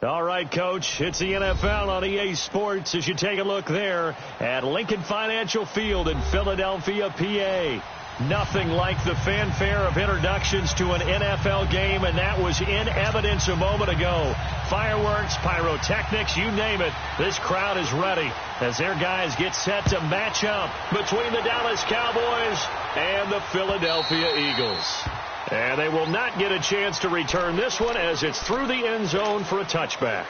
All right, Coach, it's the NFL on EA Sports as you take a look there at Lincoln Financial Field in Philadelphia, PA. Nothing like the fanfare of introductions to an NFL game, and that was in evidence a moment ago. Fireworks, pyrotechnics, you name it. This crowd is ready as their guys get set to match up between the Dallas Cowboys and the Philadelphia Eagles. And they will not get a chance to return this one as it's through the end zone for a touchback.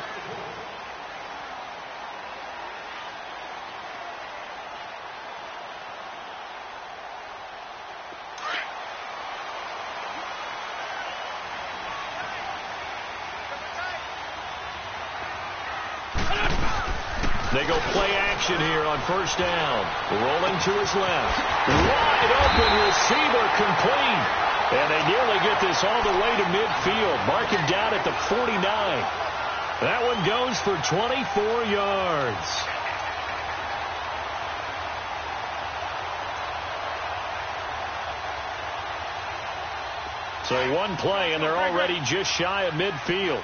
They go play action here on first down. Rolling to his left. Wide open receiver complete. And they nearly get this all the way to midfield. Mark him down at the 49. That one goes for 24 yards. So one play, and they're already just shy of midfield.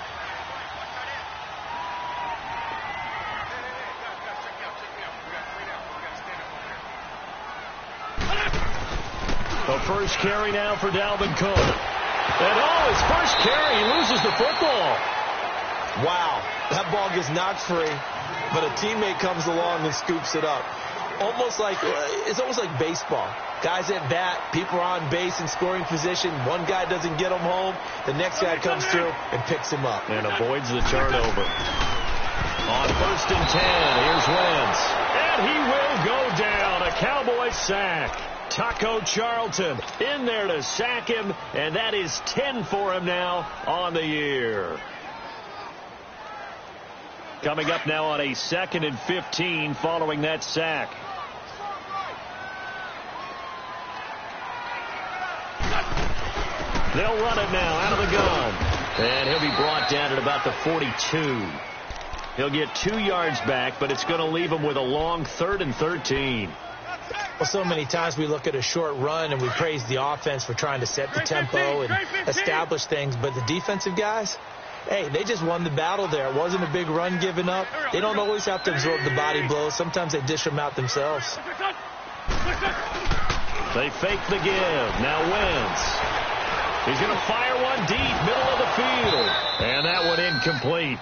The first carry now for Dalvin Cook. And his first carry, he loses the football. Wow, that ball gets knocked free, but a teammate comes along and scoops it up. It's almost like baseball. Guys at bat, people are on base in scoring position. One guy doesn't get him home. The next guy comes through and picks him up. And avoids the turnover. On first and 10, here's Wentz. And he will go down. A Cowboy sack. Taco Charlton in there to sack him, and that is 10 for him now on the year. Coming up now on a 2nd and 15 following that sack. They'll run it now out of the gun. And he'll be brought down at about the 42. He'll get 2 yards back, but it's going to leave him with a long 3rd and 13. Well, so many times we look at a short run and we praise the offense for trying to set the tempo and establish things. But the defensive guys, hey, they just won the battle there. It wasn't a big run given up. They don't always have to absorb the body blows. Sometimes they dish them out themselves. They fake the give. Now Wentz. He's going to fire one deep, middle of the field. And that one incomplete.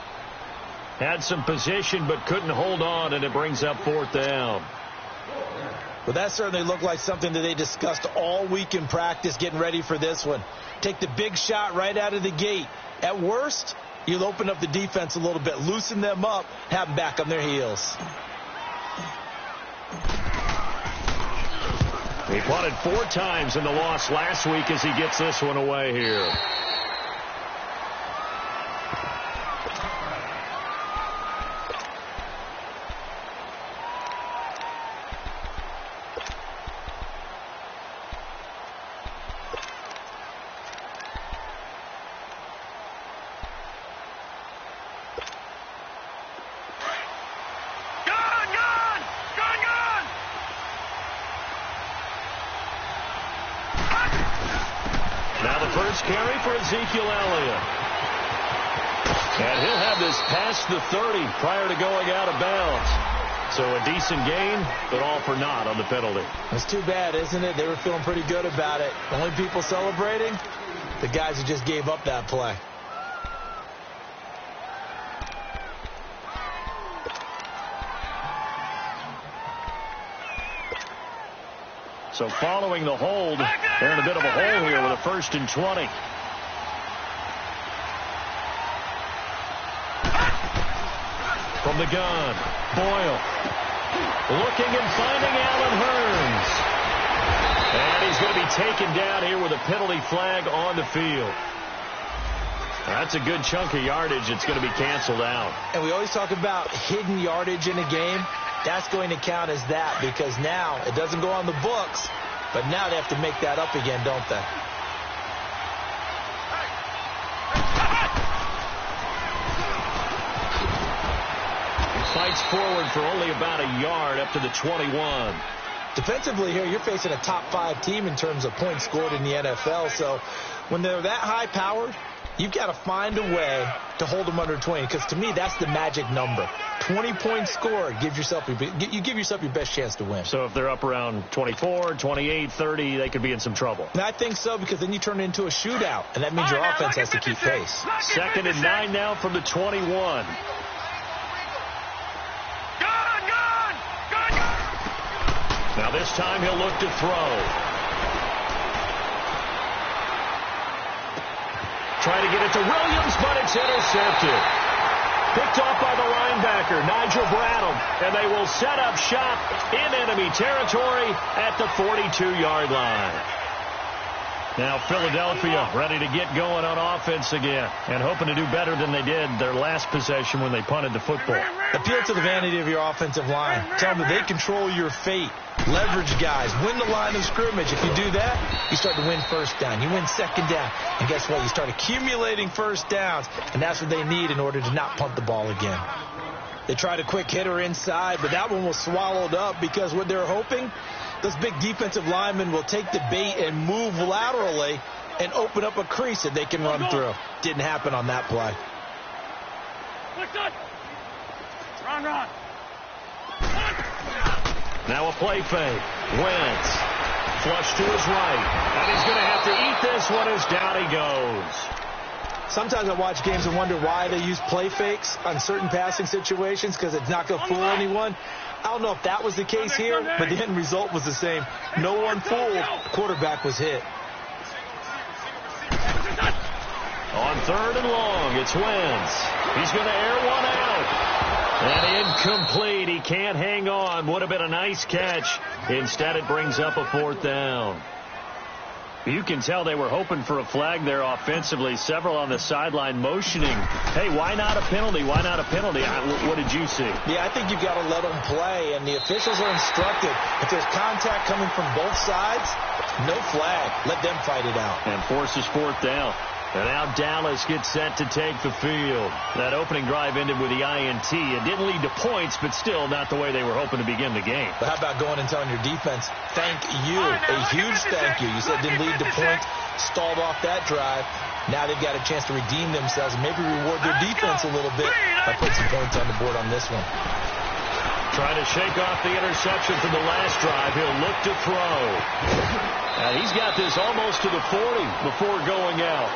Had some position but couldn't hold on, and it brings up 4th down. Well, that certainly looked like something that they discussed all week in practice getting ready for this one. Take the big shot right out of the gate. At worst, you'll open up the defense a little bit, loosen them up, have them back on their heels. He punted 4 times in the loss last week as he gets this one away here. Carry for Ezekiel Elliott. And he'll have this past the 30 prior to going out of bounds. So a decent gain, but all for naught on the penalty. That's too bad, isn't it? They were feeling pretty good about it. The only people celebrating, the guys who just gave up that play. So following the hold, they're in a bit of a hole here with a 1st and 20. From the gun, Boyle. Looking and finding Allen Hurns. And he's going to be taken down here with a penalty flag on the field. That's a good chunk of yardage. It's going to be canceled out. And we always talk about hidden yardage in a game. That's going to count as that because now it doesn't go on the books, but now they have to make that up again, don't they? He fights forward for only about a yard up to the 21. Defensively here, you're facing a top 5 team in terms of points scored in the NFL. So when they're that high-powered, you've got to find a way to hold them under 20, because to me, that's the magic number. 20 points scored, you give yourself your best chance to win. So if they're up around 24, 28, 30, they could be in some trouble. And I think so, because then you turn it into a shootout, and that means your offense has to keep pace. 2nd and 9 now from the 21. Now this time he'll look to throw. Try to get it to Williams, but it's intercepted. Picked off by the linebacker, Nigel Bradham, and they will set up shop in enemy territory at the 42-yard line. Now Philadelphia ready to get going on offense again and hoping to do better than they did their last possession when they punted the football. Appeal to the vanity of your offensive line. Tell them they control your fate. Leverage guys. Win the line of scrimmage. If you do that, you start to win first down. You win second down. And guess what? You start accumulating first downs. And that's what they need in order to not punt the ball again. They tried a quick hitter inside, but that one was swallowed up because what they're hoping, those big defensive linemen will take the bait and move laterally and open up a crease that they can run through. Didn't happen on that play. Run. Now a play fake. Wentz. Flush to his right. And he's going to have to eat this one as down he goes. Sometimes I watch games and wonder why they use play fakes on certain passing situations, because it's not going to fool anyone. I don't know if that was the case here, but the end result was the same. No one fooled. Quarterback was hit. On 3rd and long, it's Wentz. He's going to air one out. And incomplete. He can't hang on. Would have been a nice catch. Instead, it brings up a 4th down. You can tell they were hoping for a flag there offensively. Several on the sideline motioning. Hey, why not a penalty? Why not a penalty? What did you see? Yeah, I think you've got to let them play, and the officials are instructed. If there's contact coming from both sides, no flag. Let them fight it out. And forces 4th down. And now Dallas gets set to take the field. That opening drive ended with the INT. It didn't lead to points, but still not the way they were hoping to begin the game. But how about going and telling your defense, thank you, a huge thank you. You said it didn't lead to points, stalled off that drive. Now they've got a chance to redeem themselves and maybe reward their defense a little bit by putting some points on the board on this one. Trying to shake off the interception from the last drive. He'll look to throw. And he's got this almost to the 40 before going out.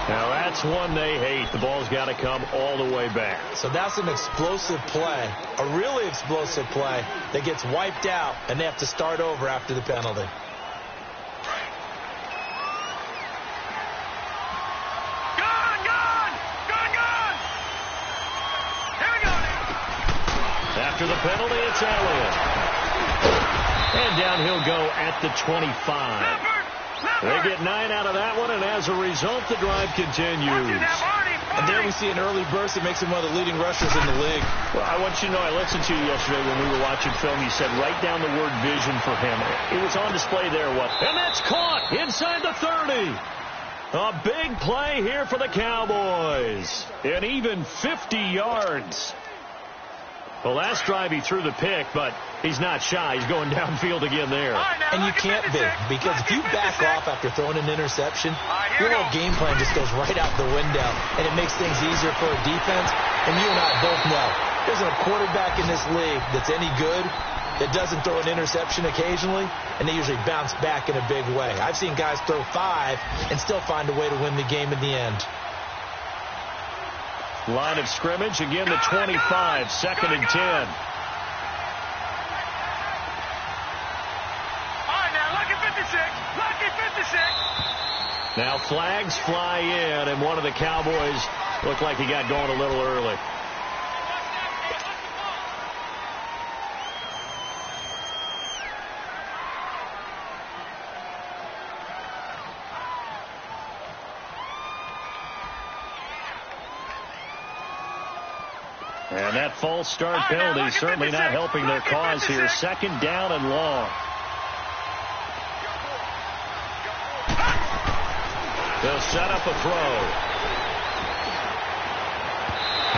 Now, that's one they hate. The ball's got to come all the way back. So that's an explosive play, a really explosive play that gets wiped out, and they have to start over after the penalty. Gone! Here we go. After the penalty, it's Elliott. And down he'll go at the 25. They get 9 out of that one, and as a result, the drive continues. And there we see an early burst that makes him one of the leading rushers in the league. Well, I want you to know, I listened to you yesterday when we were watching film. You said write down the word vision for him. It was on display there. And that's caught inside the 30. A big play here for the Cowboys. And even 50 yards. The last drive he threw the pick, but he's not shy. He's going downfield again there. And you can't be, because if you back off after throwing an interception, your whole game plan just goes right out the window, and it makes things easier for a defense. And you and I both know there's a quarterback in this league that's any good that doesn't throw an interception occasionally, and they usually bounce back in a big way. I've seen guys throw 5 and still find a way to win the game in the end. Line of scrimmage, again the 25, 2nd and 10. All right, now, lucky 56. Now flags fly in, and one of the Cowboys looked like he got going a little early. And that false start penalty certainly not helping their cause here. 2nd down and long. They'll set up a throw.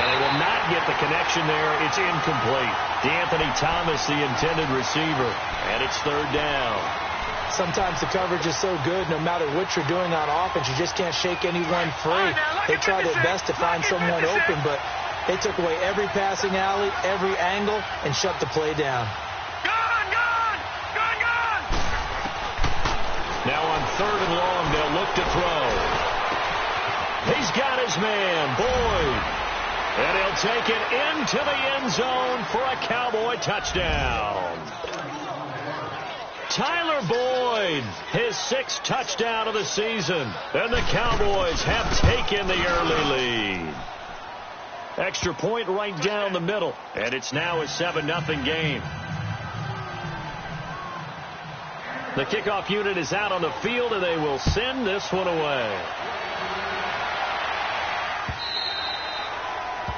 And And they will not get the connection there. It's incomplete. D'Anthony Thomas, the intended receiver. And it's third down. Sometimes the coverage is so good, no matter what you're doing on offense, you just can't shake anyone free. They try their best to find someone open, but they took away every passing alley, every angle, and shut the play down. Gone! Now on third and long, they'll look to throw. He's got his man, Boyd. And he'll take it into the end zone for a Cowboy touchdown. Tyler Boyd, his 6th touchdown of the season. And the Cowboys have taken the early lead. Extra point right down the middle. And it's now a 7-0 game. The kickoff unit is out on the field, and they will send this one away.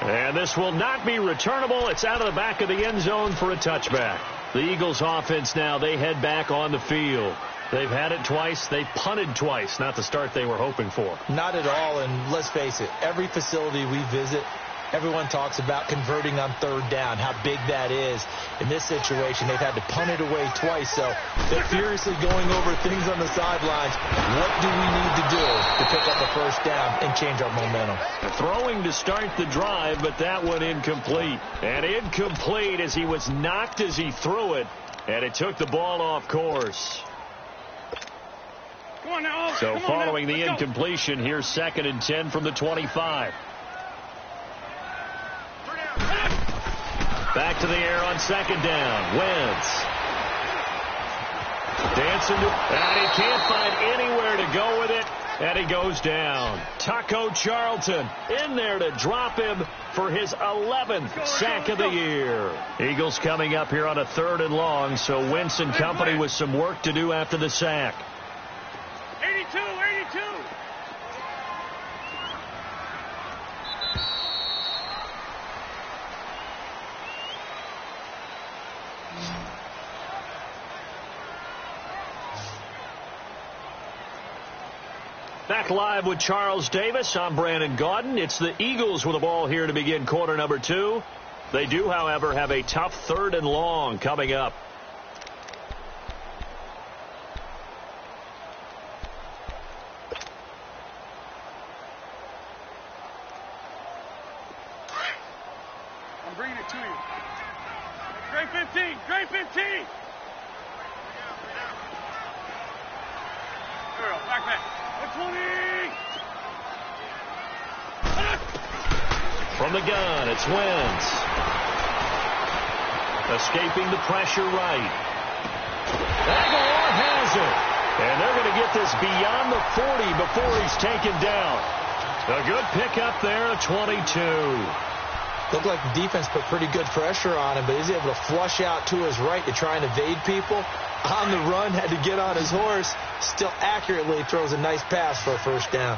And this will not be returnable. It's out of the back of the end zone for a touchback. The Eagles offense now, they head back on the field. They've had it twice. They punted twice. Not the start they were hoping for. Not at all, and let's face it, every facility we visit, everyone talks about converting on third down, how big that is. In this situation, they've had to punt it away twice, so they're furiously going over things on the sidelines. What do we need to do to pick up a first down and change our momentum? Throwing to start the drive, but that one incomplete. And incomplete as he was knocked as he threw it, and it took the ball off course. Come on now. So following the incompletion, here's 2nd and 10 from the 25. Back to the air on 2nd down. Wentz. Dancing to, and he can't find anywhere to go with it, and he goes down. Taco Charlton in there to drop him for his 11th sack of the year. Eagles coming up here on a 3rd and long, so Wentz and company with some work to do after the sack. 82. Back live with Charles Davis. I'm Brandon Gaudin. It's the Eagles with the ball here to begin quarter number 2. They do, however, have a tough 3rd and long coming up. I'm bringing it to you. Great 15. Back. 20. From the gun, it's Wentz. Escaping the pressure right. Aguilar has it. And they're going to get this beyond the 40 before he's taken down. A good pickup there at 22. Looked like the defense put pretty good pressure on him, but he's able to flush out to his right to try and evade people. On the run, had to get on his horse. Still accurately throws a nice pass for a first down.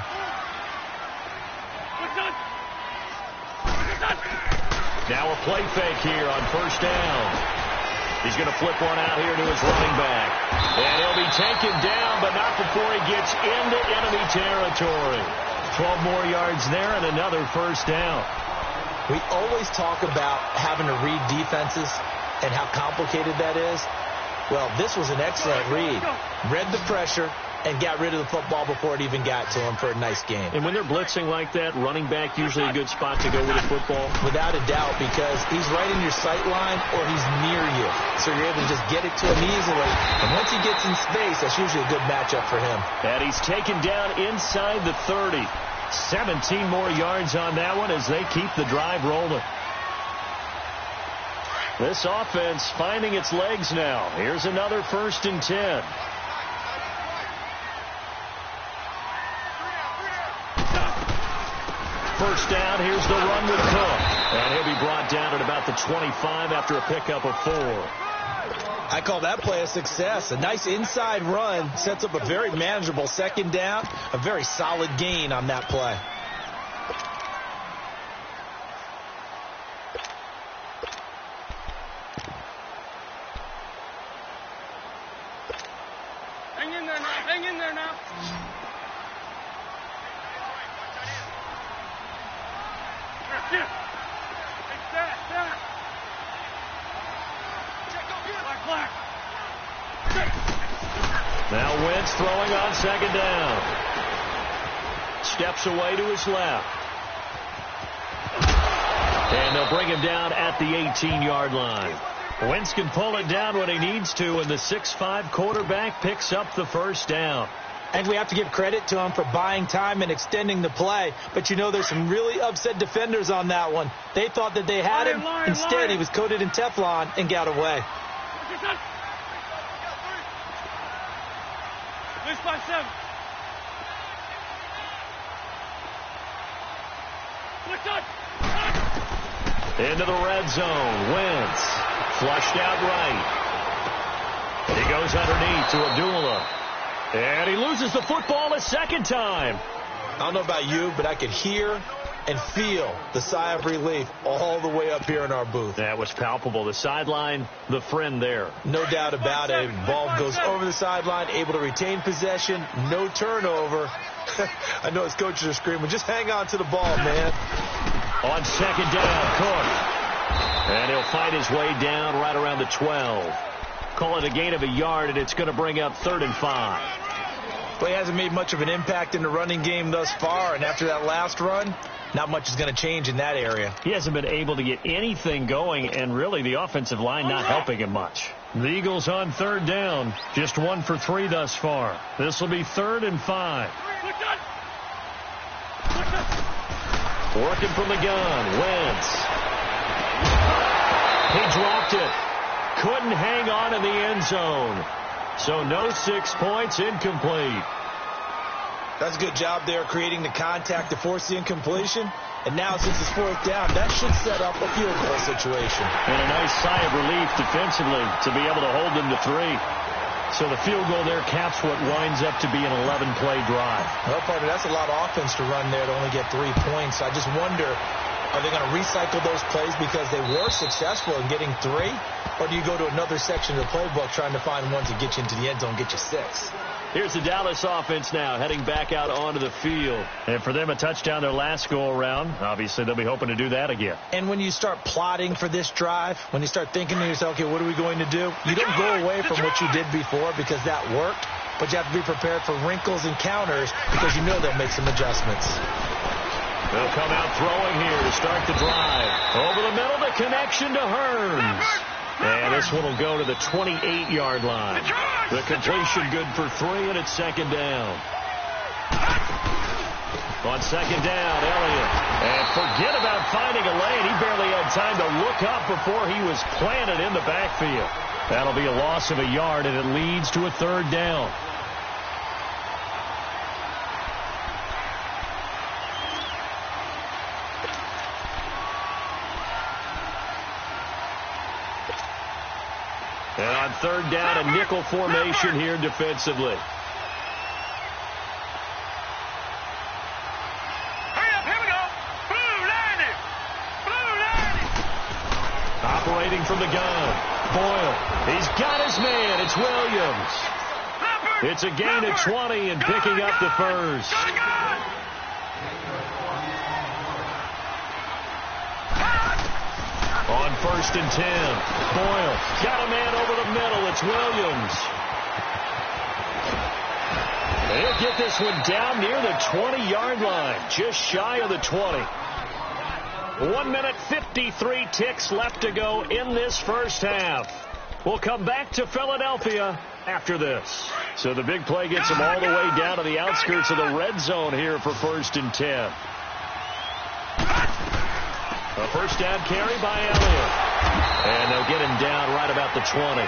Now a play fake here on first down. He's going to flip one out here to his running back. And he'll be taken down, but not before he gets into enemy territory. 12 more yards there and another first down. We always talk about having to read defenses and how complicated that is. Well, this was an excellent read. Read the pressure and got rid of the football before it even got to him for a nice game. And when they're blitzing like that, running back usually a good spot to go with the football? Without a doubt, because he's right in your sight line or he's near you. So you're able to just get it to him easily. And once he gets in space, that's usually a good matchup for him. And he's taken down inside the 30. 17 more yards on that one as they keep the drive rolling. This offense finding its legs now. Here's another 1st and 10. First down, here's the run with Cook. And he'll be brought down at about the 25 after a pickup of 4. I call that play a success. A nice inside run sets up a very manageable 2nd down. A very solid gain on that play. Hang in there now. throwing on second down. Steps away to his left. And they'll bring him down at the 18-yard line. Wentz can pull it down when he needs to, and the 6'5" quarterback picks up the first down. I think we have to give credit to him for buying time and extending the play. But, you know, there's some really upset defenders on that one. They thought that they had him. Instead, he was coated in Teflon and got away. Into the red zone. Wentz flushed out right. He goes underneath to Abdullah. And he loses the football a second time. I don't know about you, but I could hear and feel the sigh of relief all the way up here in our booth. That was palpable. The sideline, the friend there. No doubt about it. Ball goes over the sideline, able to retain possession, no turnover. I know his coaches are screaming, just hang on to the ball, man. On second down, Cook. And he'll fight his way down right around the 12. Call it a gain of a yard, and it's going to bring up 3rd and 5. Well, he hasn't made much of an impact in the running game thus far, and after that last run, not much is going to change in that area. He hasn't been able to get anything going, and really the offensive line not helping him much. The Eagles on 3rd down, just 1 for 3 thus far. This will be 3rd and 5. Working from the gun, Wentz. He dropped it. Couldn't hang on in the end zone. So no 6 points, incomplete. That's a good job there creating the contact to force the incompletion. And now since it's 4th down, that should set up a field goal situation. And a nice sigh of relief defensively to be able to hold them to 3. So the field goal there caps what winds up to be an 11-play drive. Well, partner, that's a lot of offense to run there to only get 3 points. I just wonder, are they going to recycle those plays because they were successful in getting 3? Or do you go to another section of the playbook trying to find one to get you into the end zone, get you 6? Here's the Dallas offense now heading back out onto the field. And for them, a touchdown their last go-around. Obviously, they'll be hoping to do that again. And when you start plotting for this drive, when you start thinking to yourself, okay, what are we going to do? You don't go away from what you did before because that worked. But you have to be prepared for wrinkles and counters because you know they'll make some adjustments. They'll come out throwing here to start the drive. Over the middle, the connection to Hearns. And this one will go to the 28-yard line. The completion good for 3, and it's 2nd down. On 2nd down, Elliott. And forget about finding a lane. He barely had time to look up before he was planted in the backfield. That'll be a loss of a yard, and it leads to a 3rd down. And on 3rd down, a nickel formation here defensively. Hurry up, here we go. Blue landing. Blue landing. Operating from the gun. Boyle. He's got his man. It's Williams. It's a gain of 20 and picking up the first. On 1st and 10, Boyle got a man over the middle. It's Williams. They'll get this one down near the 20-yard line, just shy of the 20. 1 minute, 53 ticks left to go in this first half. We'll come back to Philadelphia after this. So the big play gets them all the way down to the outskirts of the red zone here for 1st and 10. A first down carry by Elliott. And they'll get him down right about the 20.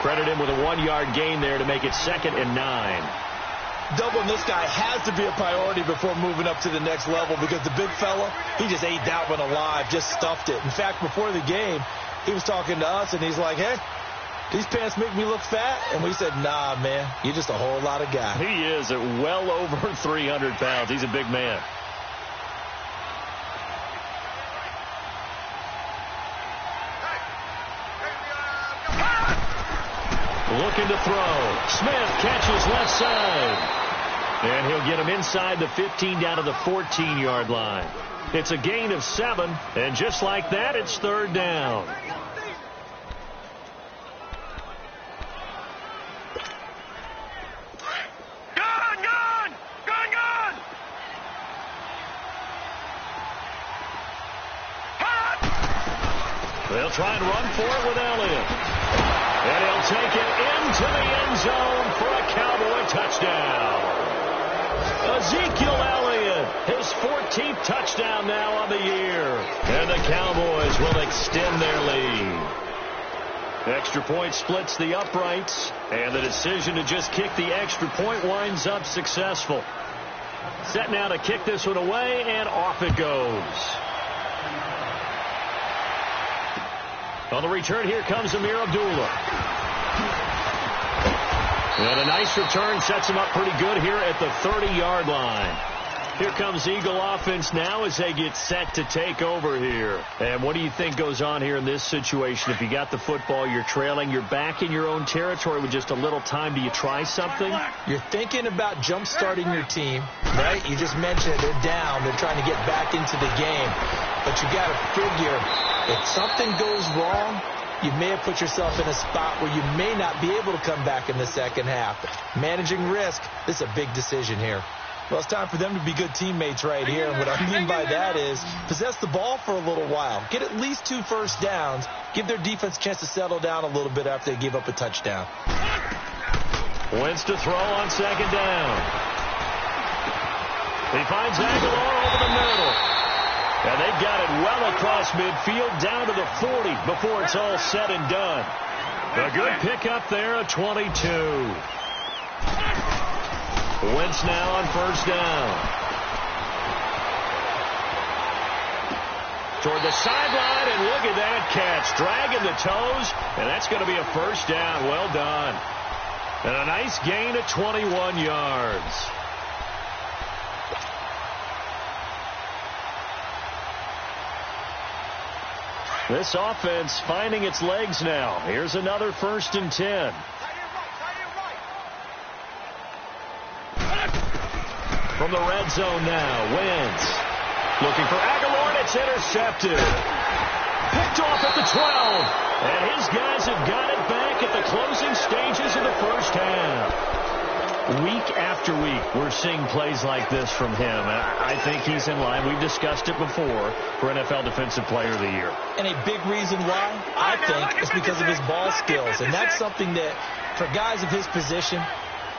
Credit him with a 1-yard gain there to make it 2nd and 9. Doubling this guy has to be a priority before moving up to the next level because the big fella, he just ate that one alive, just stuffed it. In fact, before the game, he was talking to us, and he's like, hey, these pants make me look fat? And we said, nah, man, you're just a whole lot of guy. He is at well over 300 pounds. He's a big man. Looking to throw. Smith catches left side. And he'll get him inside the 15 down to the 14-yard line. It's a gain of 7. And just like that, it's 3rd down. They'll try and run for it with Elliott. And he'll take it into the end zone for a Cowboy touchdown. Ezekiel Elliott, his 14th touchdown now on the year. And the Cowboys will extend their lead. Extra point splits the uprights, and the decision to just kick the extra point winds up successful. Set now to kick this one away, and off it goes. On the return, here comes Amir Abdullah. And a nice return sets him up pretty good here at the 30-yard line. Here comes Eagle offense now as they get set to take over here. And what do you think goes on here in this situation? If you got the football, you're trailing, you're back in your own territory with just a little time. Do you try something? You're thinking about jump-starting your team, right? You just mentioned it. They're down. They're trying to get back into the game. But you got to figure if something goes wrong, you may have put yourself in a spot where you may not be able to come back in the second half. Managing risk, this is a big decision here. Well, it's time for them to be good teammates right here. And what I mean by that is possess the ball for a little while. Get at least 2 first downs. Give their defense a chance to settle down a little bit after they give up a touchdown. Wentz to throw on second down. He finds Aguilar over the middle. And they've got it well across midfield down to the 40 before it's all said and done. A good pickup there at 22. Wentz now on first down. Toward the sideline, and look at that catch. Dragging the toes, and that's going to be a first down. Well done. And a nice gain of 21 yards. This offense finding its legs now. Here's another 1st and 10. From the red zone now, Wentz looking for Aguilar, and it's intercepted. Picked off at the 12, and his guys have got it back at the closing stages of the first half. Week after week, we're seeing plays like this from him, and I think he's in line. We've discussed it before for NFL Defensive Player of the Year. And a big reason why, I think, is because of his ball skills, and that's something that, for guys of his position,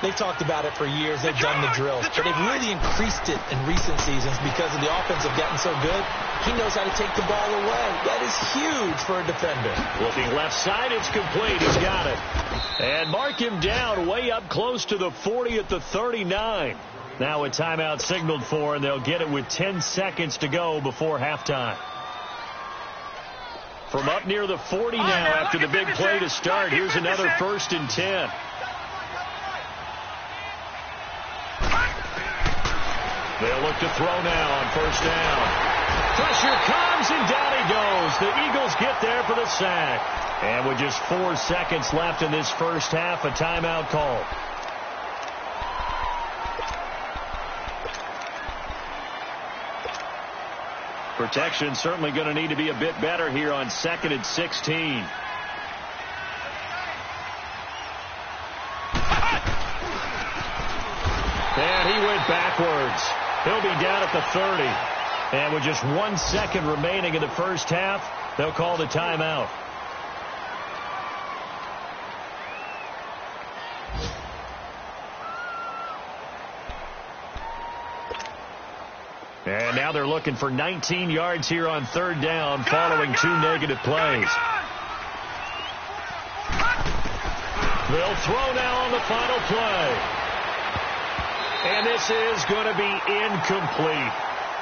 they've talked about it for years. They've done the drills. But they've really increased it in recent seasons because of the offense have gotten so good. He knows how to take the ball away. That is huge for a defender. Looking left side, it's complete. He's got it. And mark him down way up close to the 40 at the 39. Now a timeout signaled for, and they'll get it with 10 seconds to go before halftime. From up near the 40 now after the big play to start, here's another 1st and 10. They'll look to throw now on first down. Pressure comes, and down he goes. The Eagles get there for the sack. And with just 4 seconds left in this first half, a timeout call. Protection certainly going to need to be a bit better here on 2nd and 16. And he went backwards. He'll be down at the 30. And with just 1 second remaining in the first half, they'll call the timeout. And now they're looking for 19 yards here on 3rd down following 2 negative plays. They'll throw now on the final play. And this is going to be incomplete.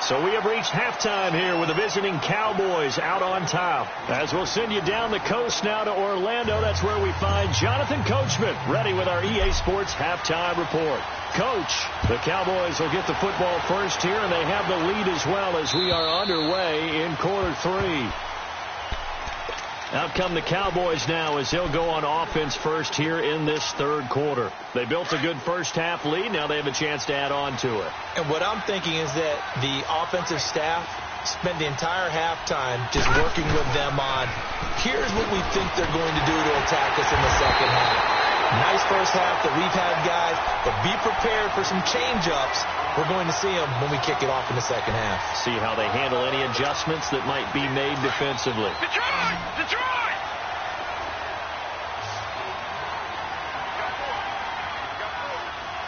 So we have reached halftime here with the visiting Cowboys out on top. As we'll send you down the coast now to Orlando, that's where we find Jonathan Coachman ready with our EA Sports halftime report. Coach, the Cowboys will get the football first here, and they have the lead as well as we are underway in quarter 3. Out come the Cowboys now as they'll go on offense first here in this 3rd quarter. They built a good first half lead. Now they have a chance to add on to it. And what I'm thinking is that the offensive staff spent the entire halftime just working with them on, here's what we think they're going to do to attack us in the second half. Nice first half that we've had, guys, but be prepared for some change-ups We're going to see them when we kick it off in the second half. See how they handle any adjustments that might be made defensively. Detroit! Detroit!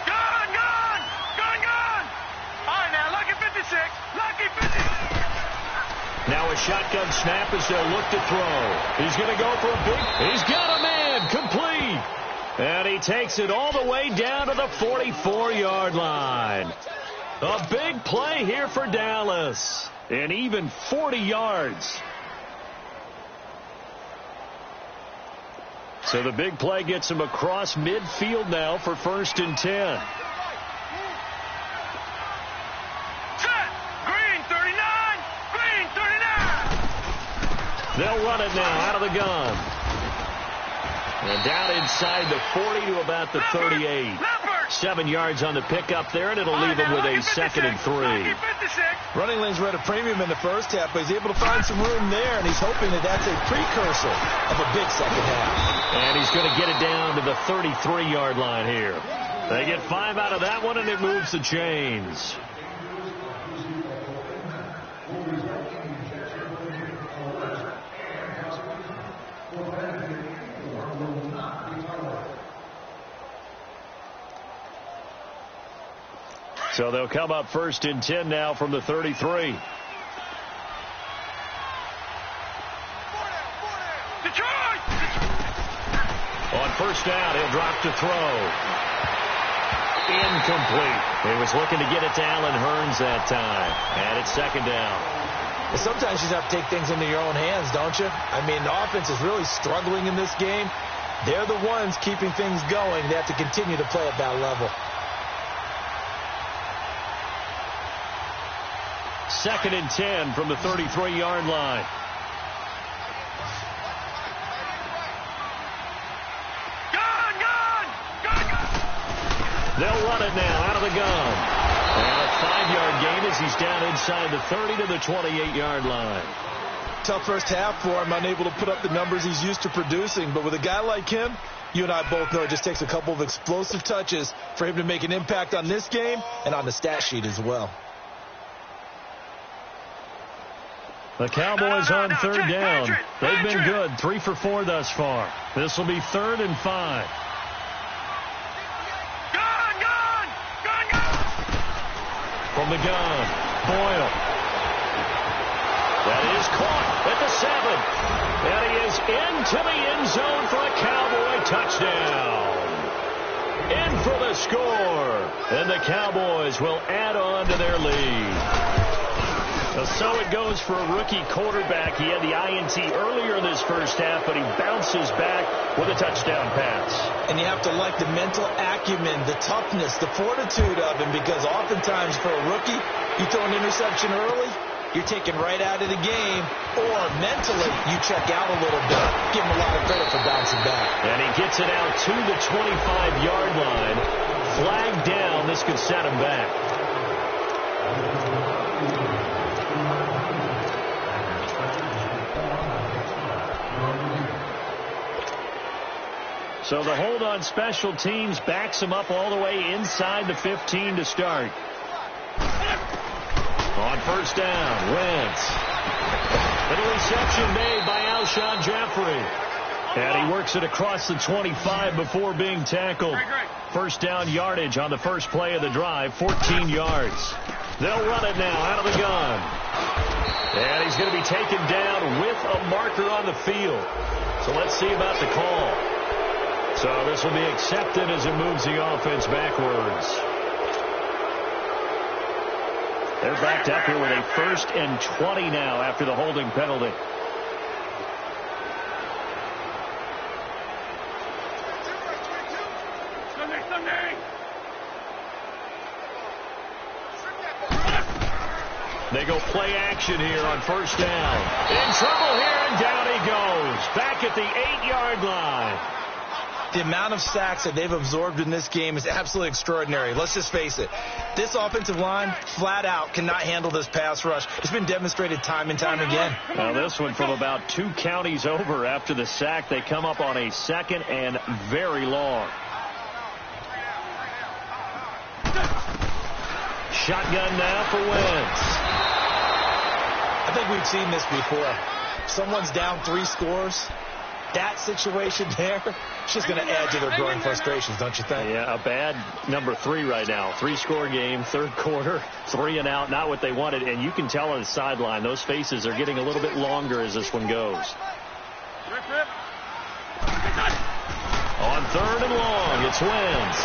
Gun! Gun! Gun! Gun! All right, now, lucky 56. Lucky 56. Now a shotgun snap as they'll look to throw. He's going to go for a big... He's got a man. Complete. And he takes it all the way down to the 44-yard line. A big play here for Dallas. And even 40 yards. So the big play gets him across midfield now for 1st and 10. Set! Green 39! Green 39! They'll run it now out of the gun. And down inside the 40 to about the 38. 7 yards on the pickup there, and it'll leave him with a 2nd and 3. Running lanes were at a premium in the first half, but he's able to find some room there, and he's hoping that that's a precursor of a big second half. And he's going to get it down to the 33-yard line here. They get 5 out of that one, and it moves the chains. So they'll come up 1st and 10 now from the 33. Detroit! On 1st down, he'll drop to throw. Incomplete. He was looking to get it to Allen Hurns that time. And it's 2nd down. Well, sometimes you just have to take things into your own hands, don't you? I mean, the offense is really struggling in this game. They're the ones keeping things going. They have to continue to play at that level. 2nd and 10 from the 33-yard line. Gun! Gun! Gun! Gun! They'll run it now out of the gun. And a 5-yard gain as he's down inside the 30 to the 28-yard line. Tough first half for him, unable to put up the numbers he's used to producing. But with a guy like him, you and I both know it just takes a couple of explosive touches for him to make an impact on this game and on the stat sheet as well. The Cowboys on 3rd down. They've been good, 3 for 4 thus far. This will be 3rd and 5. Gun! Gun! Gun! Gun! From the gun, Boyle. That is caught at the 7. And he is into the end zone for a Cowboy touchdown. In for the score. And the Cowboys will add on to their lead. So it goes for a rookie quarterback. He had the INT earlier in this first half, but he bounces back with a touchdown pass. And you have to like the mental acumen, the toughness, the fortitude of him, because oftentimes for a rookie, you throw an interception early, you're taken right out of the game, or mentally you check out a little bit. Give him a lot of credit for bouncing back. And he gets it out to the 25-yard line. Flag down. This could set him back. So the hold on special teams backs him up all the way inside the 15 to start. On 1st down, Wentz. And a reception made by Alshon Jeffrey. And he works it across the 25 before being tackled. 1st down yardage on the first play of the drive, 14 yards. They'll run it now out of the gun. And he's going to be taken down with a marker on the field. So let's see about the call. So this will be accepted as it moves the offense backwards. They're backed up here with a 1st and 20 now after the holding penalty. They go play action here on 1st down. In trouble here, and down he goes. Back at the 8-yard line. The amount of sacks that they've absorbed in this game is absolutely extraordinary. Let's just face it. This offensive line, flat out, cannot handle this pass rush. It's been demonstrated time and time again. Now this one from about 2 counties over after the sack. They come up on a 2nd and very long. Shotgun now for Wentz. I think we've seen this before. Someone's down 3 scores. That situation there, it's just going to add to their growing frustrations, don't you think? Yeah, a bad number 3 right now. 3-score game, third quarter, 3 and out, not what they wanted. And you can tell on the sideline, those faces are getting a little bit longer as this one goes. On 3rd and long, it's Wentz.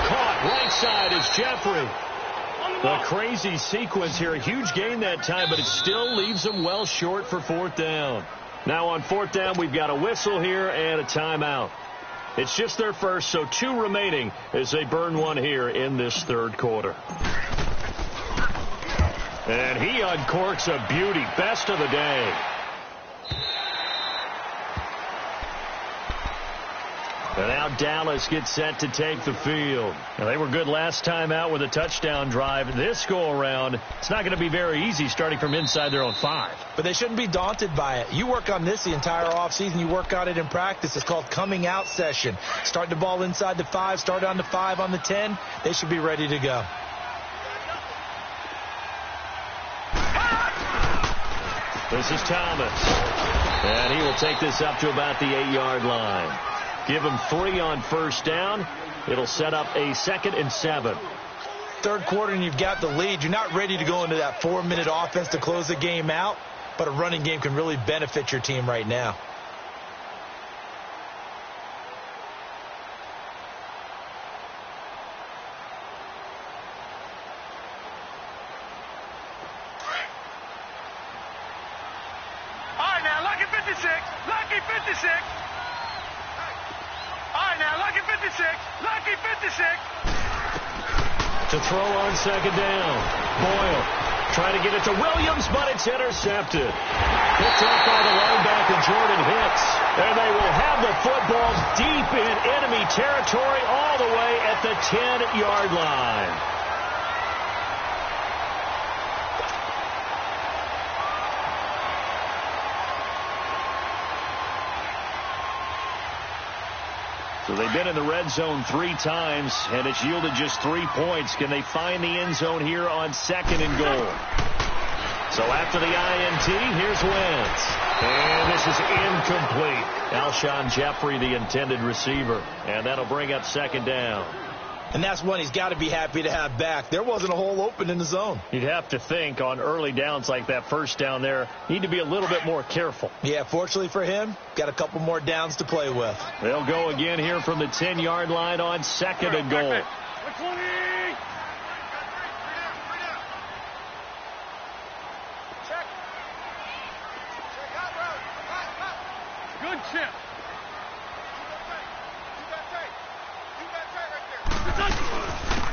Caught right side is Jeffrey. The crazy sequence here. A huge gain that time, but it still leaves them well short for 4th down. Now on 4th down, we've got a whistle here and a timeout. It's just their first, so 2 remaining as they burn 1 here in this 3rd quarter. And he uncorks a beauty. Best of the day. And now Dallas gets set to take the field. Now, they were good last time out with a touchdown drive. This go-around, it's not going to be very easy starting from inside their own 5. But they shouldn't be daunted by it. You work on this the entire offseason. You work on it in practice. It's called coming out session. Start the ball inside the 5, start on the 5, on the 10. They should be ready to go. This is Thomas. And he will take this up to about the 8-yard line. Give him 3 on 1st down. It'll set up a 2nd and 7. 3rd quarter and you've got the lead. You're not ready to go into that 4-minute offense to close the game out, but a running game can really benefit your team right now. All right, now, lucky 56. Lucky 56. All right, now, lucky 56. Lucky 56. To throw on 2nd down. Boyle trying to get it to Williams, but it's intercepted. Picked up by the linebacker, Jordan Hicks. And they will have the football deep in enemy territory all the way at the 10-yard line. So they've been in the red zone 3 times, and it's yielded just 3 points. Can they find the end zone here on 2nd and goal? So after the INT, here's Wentz. And this is incomplete. Alshon Jeffrey, the intended receiver. And that'll bring up 2nd down. And that's one he's got to be happy to have back. There wasn't a hole open in the zone. You'd have to think on early downs like that 1st down there, need to be a little bit more careful. Yeah, fortunately for him, got a couple more downs to play with. They'll go again here from the 10-yard line on 2nd and goal. Good chip.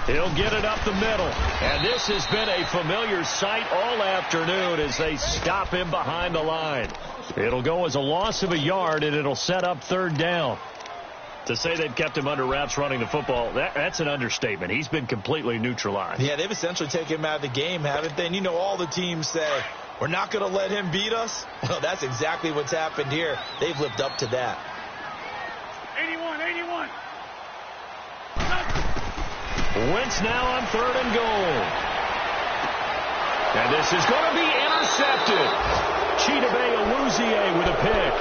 He'll get it up the middle. And this has been a familiar sight all afternoon as they stop him behind the line. It'll go as a loss of a yard, and it'll set up 3rd down. To say they've kept him under wraps running the football, that's an understatement. He's been completely neutralized. Yeah, they've essentially taken him out of the game, haven't they? And you know, all the teams say, we're not going to let him beat us. Well, that's exactly what's happened here. They've lived up to that. 81. Wentz now on 3rd and goal. And this is going to be intercepted. Chidobe Awuzie with a pick.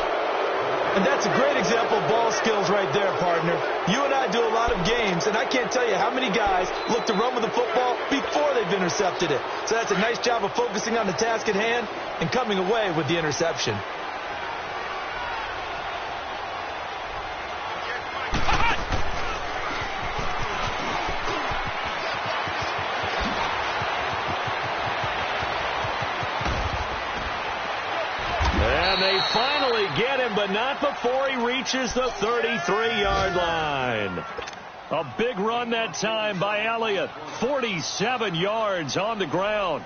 And that's a great example of ball skills right there, partner. You and I do a lot of games, and I can't tell you how many guys look to run with the football before they've intercepted it. So that's a nice job of focusing on the task at hand and coming away with the interception. They finally get him, but not before he reaches the 33-yard line. A big run that time by Elliott. 47 yards on the ground.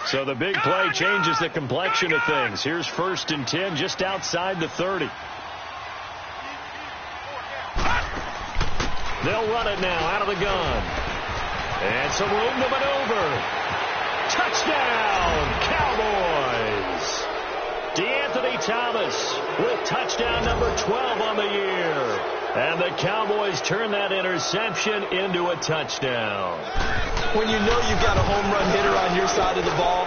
So the big play changes the complexion of things. Here's 1st and 10 just outside the 30. They'll run it now out of the gun. And some room to maneuver. Touchdown, Cowboys! DeAnthony Thomas with touchdown number 12 on the year. And the Cowboys turn that interception into a touchdown. When you know you've got a home run hitter on your side of the ball,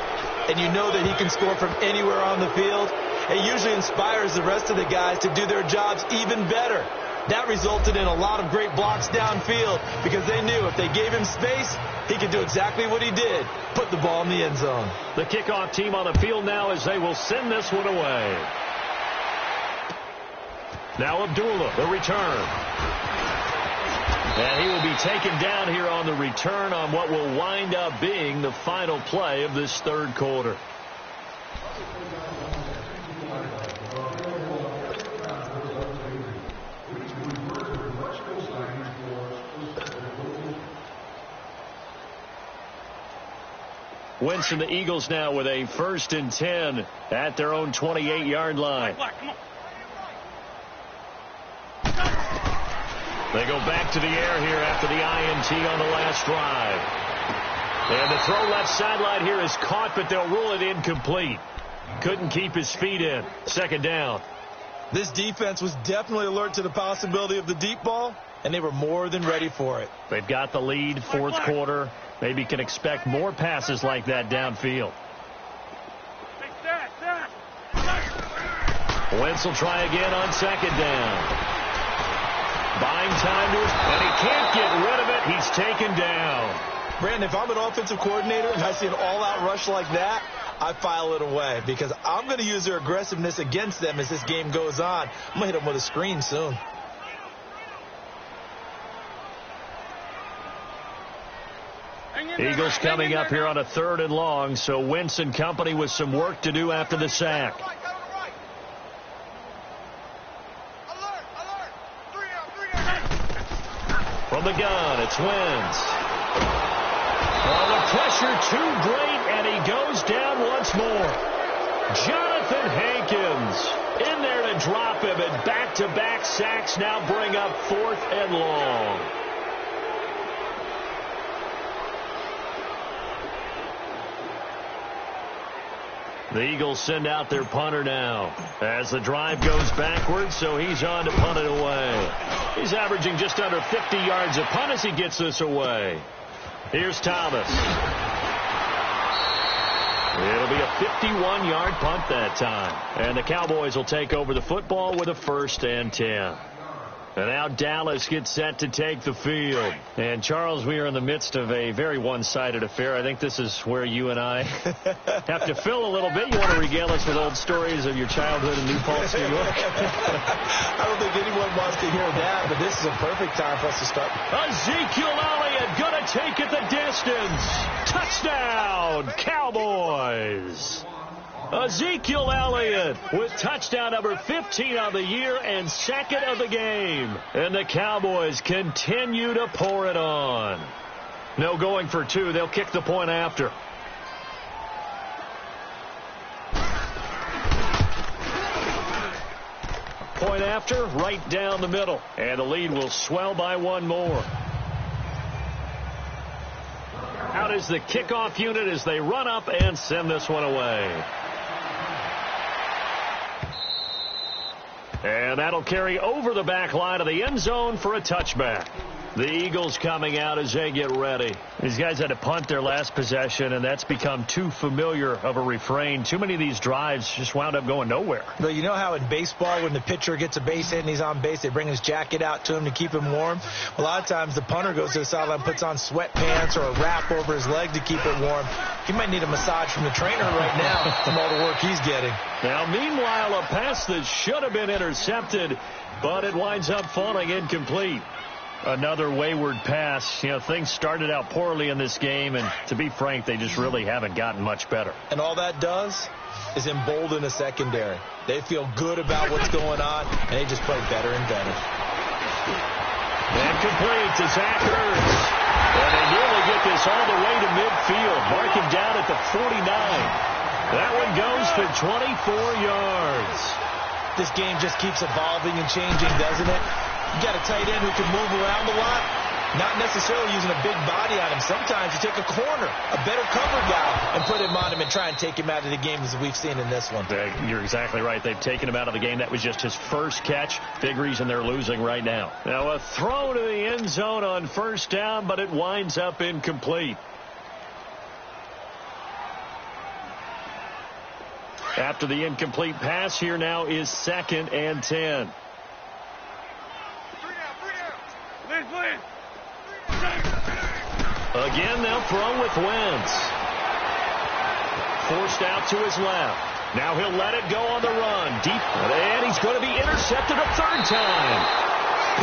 and you know that he can score from anywhere on the field, it usually inspires the rest of the guys to do their jobs even better. That resulted in a lot of great blocks downfield because they knew if they gave him space, he could do exactly what he did, put the ball in the end zone. The kickoff team on the field now as they will send this one away. Now Abdullah, the return. And he will be taken down here on the return on what will wind up being the final play of this third quarter. Winston, the Eagles now with a 1st and 10 at their own 28-yard line. They go back to the air here after the INT on the last drive. And the throw left sideline here is caught, but they'll rule it incomplete. Couldn't keep his feet in. 2nd down. This defense was definitely alert to the possibility of the deep ball, and they were more than ready for it. They've got the lead, 4th quarter. Maybe can expect more passes like that downfield. Wentz will try again on 2nd down. Buying time to his, and he can't get rid of it. He's taken down. Brandon, if I'm an offensive coordinator and I see an all-out rush like that, I file it away because I'm going to use their aggressiveness against them as this game goes on. I'm going to hit them with a screen soon. Eagles coming up here on a 3rd and long, so Wentz and company with some work to do after the sack. From the gun, it's Wentz. Oh, the pressure too great, and he goes down once more. Jonathan Hankins in there to drop him, and back-to-back sacks now bring up 4th and long. The Eagles send out their punter now as the drive goes backwards, so he's on to punt it away. He's averaging just under 50 yards a punt as he gets this away. Here's Thomas. It'll be a 51-yard punt that time. And the Cowboys will take over the football with a 1st and 10. And now Dallas gets set to take the field. And, Charles, we are in the midst of a very one-sided affair. I think this is where you and I have to fill a little bit. You want to regale us with old stories of your childhood in New Paltz, New York? I don't think anyone wants to hear that, but this is a perfect time for us to start. Ezekiel Elliott going to take it the distance. Touchdown, Cowboys. Ezekiel Elliott with touchdown number 15 on the year and 2nd of the game. And the Cowboys continue to pour it on. No going for 2. They'll kick the point after. Point after, right down the middle. And the lead will swell by 1 more. Out is the kickoff unit as they run up and send this one away. And that'll carry over the back line of the end zone for a touchback. The Eagles coming out as they get ready. These guys had to punt their last possession, and that's become too familiar of a refrain. Too many of these drives just wound up going nowhere. But you know how in baseball, when the pitcher gets a base hit and he's on base, they bring his jacket out to him to keep him warm? A lot of times the punter goes to the sideline, puts on sweatpants or a wrap over his leg to keep it warm. He might need a massage from the trainer right now from all the work he's getting. Now, meanwhile, a pass that should have been intercepted, but it winds up falling incomplete. Another wayward pass. You know, things started out poorly in this game, and to be frank, they just really haven't gotten much better. And all that does is embolden the secondary. They feel good about what's going on, and they just play better and better. And complete to Zach Ertz. And they nearly get this all the way to midfield. Mark him down at the 49. That one goes for 24 yards. This game just keeps evolving and changing, doesn't it? You got a tight end who can move around a lot. Not necessarily using a big body on him. Sometimes you take a corner, a better cover guy, and put him on him and try and take him out of the game, as we've seen in this one. You're exactly right. They've taken him out of the game. That was just his first catch. Big reason they're losing right now. Now a throw to the end zone on first down, but it winds up incomplete. After the incomplete pass, here now is 2nd and 10. Again, they'll throw with Wentz. Forced out to his left. Now he'll let it go on the run. Deep, and he's going to be intercepted a third time.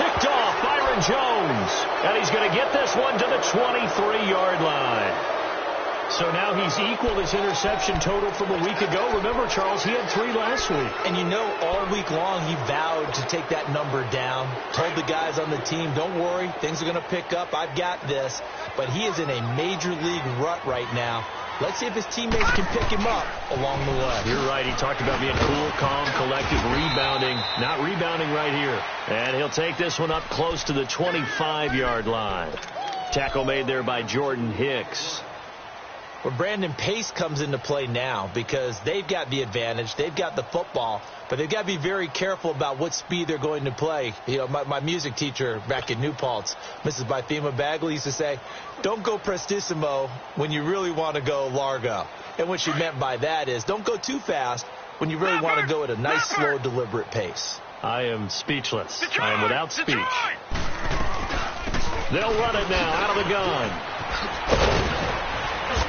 Picked off Byron Jones. And he's going to get this one to the 23-yard line. So now he's equaled his interception total from a week ago. Remember, Charles, he had 3 last week. And you know, all week long he vowed to take that number down. Told the guys on the team, don't worry, things are going to pick up. I've got this. But he is in a major league rut right now. Let's see if his teammates can pick him up along the way. You're right. He talked about being cool, calm, collected, rebounding. Not rebounding right here. And he'll take this one up close to the 25-yard line. Tackle made there by Jordan Hicks. Well, Brandon, pace comes into play now because they've got the advantage. They've got the football, but they've got to be very careful about what speed they're going to play. You know, my music teacher back in New Paltz, Mrs. Bythema Bagley, used to say, don't go prestissimo when you really want to go largo. And what she meant by that is don't go too fast when you really want to go at a nice, slow, deliberate pace. I am speechless. I am without speech. They'll run it now out of the gun.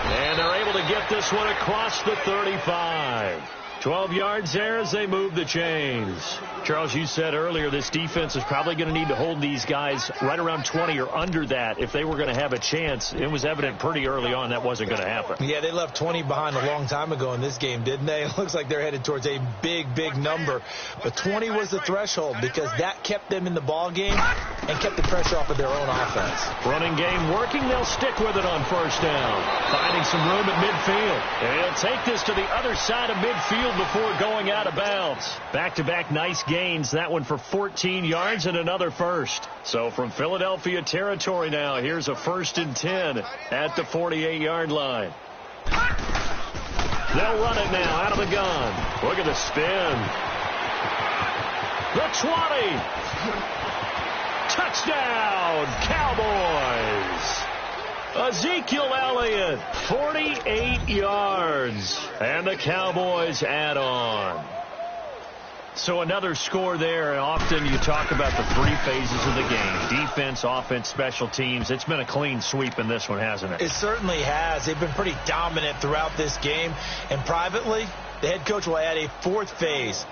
And they're able to get this one across the 35. 12 yards there as they move the chains. Charles, you said earlier this defense is probably going to need to hold these guys right around 20 or under that if they were going to have a chance. It was evident pretty early on that wasn't going to happen. Yeah, they left 20 behind a long time ago in this game, didn't they? It looks like they're headed towards a big, big number. But 20 was the threshold because that kept them in the ball game and kept the pressure off of their own offense. Running game working. They'll stick with it on first down. Finding some room at midfield. And he'll take this to the other side of midfield before going out of bounds. Back-to-back nice gains. That one for 14 yards and another first. So from Philadelphia territory now, here's a 1st and 10 at the 48-yard line. They'll run it now out of the gun. Look at the spin. The 20. Touchdown, Cowboys. Ezekiel Elliott, 48 yards. And the Cowboys add on. So another score there. Often you talk about the 3 phases of the game. Defense, offense, special teams. It's been a clean sweep in this one, hasn't it? It certainly has. They've been pretty dominant throughout this game. And privately, the head coach will add a 4th phase.